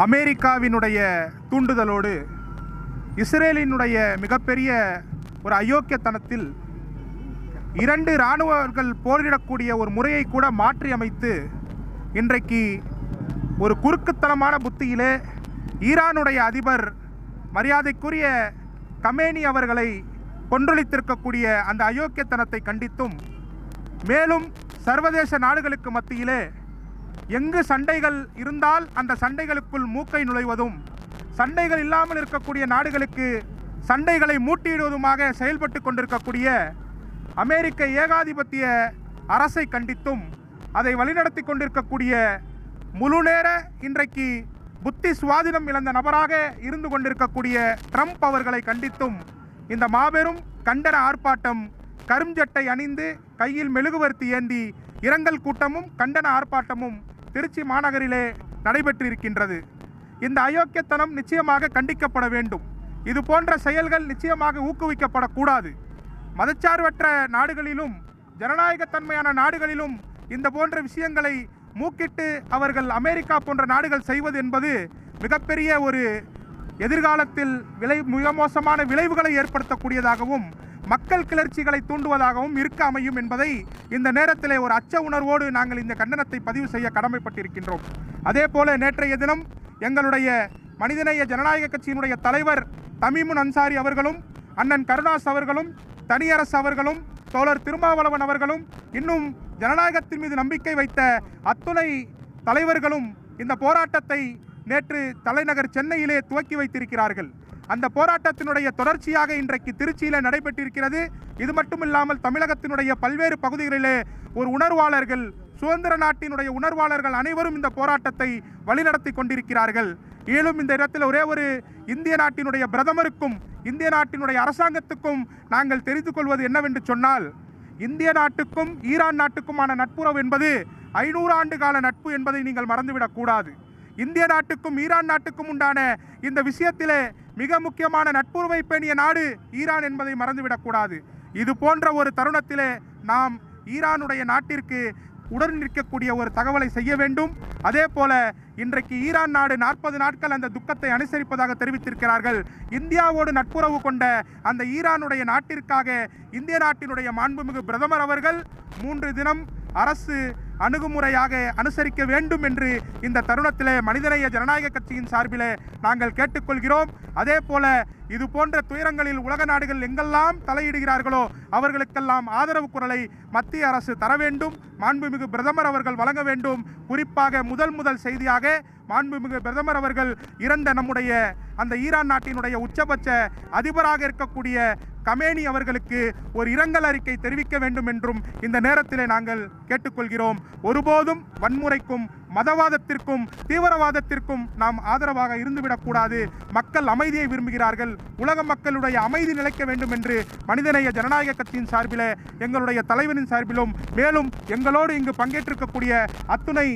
அமெரிக்காவினுடைய தூண்டுதலோடு இஸ்ரேலினுடைய மிகப்பெரிய ஒரு அயோக்கியத்தனத்தில் இரண்டு இராணுவர்கள் போரிடக்கூடிய ஒரு முறையை கூட மாற்றி அமைத்து இன்றைக்கு ஒரு குறுக்குத்தனமான புத்தியிலே ஈரானுடைய அதிபர் மரியாதைக்குரிய கமேனி அவர்களை கொன்றொழித்திருக்கக்கூடிய அந்த அயோக்கியத்தனத்தை கண்டித்தும், மேலும் சர்வதேச நாடுகளுக்கு மத்தியிலே எங்கு சண்டைகள் இருந்தால் அந்த சண்டைகளுக்குள் மூக்கை நுழைவதும், சண்டைகள் இல்லாமல் இருக்கக்கூடிய நாடுகளுக்கு சண்டைகளை மூட்டியிடுவதுமாக செயல்பட்டு கொண்டிருக்கக்கூடிய அமெரிக்க ஏகாதிபத்திய அரசை கண்டித்தும், அதை வழிநடத்தி கொண்டிருக்கக்கூடிய முழுநேர இன்றைக்கு புத்தி சுவாதீனம் இழந்த நபராக இருந்து கொண்டிருக்கக்கூடிய ட்ரம்ப் அவர்களை கண்டித்தும் இந்த மாபெரும் கண்டன ஆர்ப்பாட்டம் கருஞ்சட்டை அணிந்து கையில் மெழுகுவர்த்தி ஏந்தி இரங்கல் கூட்டமும் கண்டன ஆர்ப்பாட்டமும் திருச்சி மாநகரிலே நடைபெற்றிருக்கின்றது. இந்த அயோக்கியத்தனம் நிச்சயமாக கண்டிக்கப்பட வேண்டும். இது போன்ற செயல்கள் நிச்சயமாக ஊக்குவிக்கப்படக்கூடாது. மதச்சார்பற்ற நாடுகளிலும் ஜனநாயகத்தன்மையான நாடுகளிலும் இந்த போன்ற விஷயங்களை மூக்கிட்டு அவர்கள் அமெரிக்கா போன்ற நாடுகள் செய்வது என்பது மிகப்பெரிய ஒரு எதிர்காலத்தில் மிக மோசமான விளைவுகளை ஏற்படுத்தக்கூடியதாகவும் மக்கள் கிளர்ச்சிகளை தூண்டுவதாகவும் இருக்க அமையும் என்பதை இந்த நேரத்தில் ஒரு அச்ச உணர்வோடு நாங்கள் இந்த கண்டனத்தை பதிவு செய்ய கடமைப்பட்டிருக்கின்றோம். அதே போல நேற்றைய தினம் எங்களுடைய மனிதநேய ஜனநாயக கட்சியினுடைய தலைவர் தமீமுன் அன்சாரி அவர்களும், அண்ணன் கருணாஸ் அவர்களும், தனியரசு அவர்களும், தோழர் திருமாவளவன் அவர்களும், இன்னும் ஜனநாயகத்தின் மீது நம்பிக்கை வைத்த அத்துணை தலைவர்களும் இந்த போராட்டத்தை நேற்று தலைநகர் சென்னையிலே துவக்கி வைத்திருக்கிறார்கள். அந்த போராட்டத்தினுடைய தொடர்ச்சியாக இன்றைக்கு திருச்சியில் நடைபெற்றிருக்கிறது. இது மட்டுமில்லாமல் தமிழகத்தினுடைய பல்வேறு பகுதிகளிலே ஒரு உணர்வாளர்கள், சுதந்திர நாட்டினுடைய உணர்வாளர்கள் அனைவரும் இந்த போராட்டத்தை வழிநடத்தி கொண்டிருக்கிறார்கள். மேலும் இந்த இடத்தில் ஒரே ஒரு இந்திய நாட்டினுடைய பிரதமருக்கும் இந்திய நாட்டினுடைய அரசாங்கத்துக்கும் நாங்கள் தெரிந்து கொள்வது என்னவென்று சொன்னால், இந்திய நாட்டுக்கும் ஈரான் நாட்டுக்குமான நட்புறவு என்பது 500 ஆண்டு கால நட்பு என்பதை நீங்கள் மறந்துவிடக்கூடாது. இந்திய நாட்டுக்கும் ஈரான் நாட்டுக்கும் உண்டான இந்த விஷயத்திலே மிக முக்கியமான நட்புறவை பேணிய நாடு ஈரான் என்பதை மறந்துவிடக்கூடாது. இது போன்ற ஒரு தருணத்திலே நாம் ஈரானுடைய நாட்டிற்கு உடன் நிற்கக்கூடிய ஒரு தகவலை செய்ய வேண்டும். அதே போல இன்றைக்கு ஈரான் நாடு 40 நாட்கள் அந்த துக்கத்தை அனுசரிப்பதாக தெரிவித்திருக்கிறார்கள். இந்தியாவோடு நட்புறவு கொண்ட அந்த ஈரானுடைய நாட்டிற்காக இந்திய நாட்டினுடைய மாண்புமிகு பிரதமர் அவர்கள் 3 தினம் அரசு அணுகுமுறையாக அனுசரிக்க வேண்டும் என்று இந்த தருணத்திலே மனிதநேய ஜனநாயக கட்சியின் சார்பிலே நாங்கள் கேட்டுக்கொள்கிறோம். அதே போல இது போன்ற துயரங்களில் உலக நாடுகள் எங்கெல்லாம் தலையிடுகிறார்களோ அவர்களுக்கெல்லாம் ஆதரவு குரலை மத்திய அரசு தர வேண்டும், மாண்புமிகு பிரதமர் அவர்கள் வழங்க வேண்டும். குறிப்பாக முதல் செய்தியாக மாண்புமிகு பிரதமர் அவர்கள் இறந்த நம்முடைய அந்த ஈரான் நாட்டினுடைய உச்சபட்ச அதிபராக இருக்கக்கூடிய கமேனி அவர்களுக்கு ஒரு இரங்கல் அறிக்கை தெரிவிக்க வேண்டும் என்றும் இந்த நேரத்திலே நாங்கள் கேட்டுக்கொள்கிறோம். ஒருபோதும் வன்முறைக்கும் மதவாதத்திற்கும் தீவிரவாதத்திற்கும் நாம் ஆதரவாக இருந்துவிடக்கூடாது. மக்கள் அமைதியை விரும்புகிறார்கள். உலக மக்களுடைய அமைதி நிலைக்க வேண்டும் என்று மனிதநேய ஜனநாயக கட்சியின் சார்பில் எங்களுடைய தலைவரின் சார்பிலும், மேலும் எங்களோடு இங்கு பங்கேற்றிருக்கக்கூடிய அத்துணை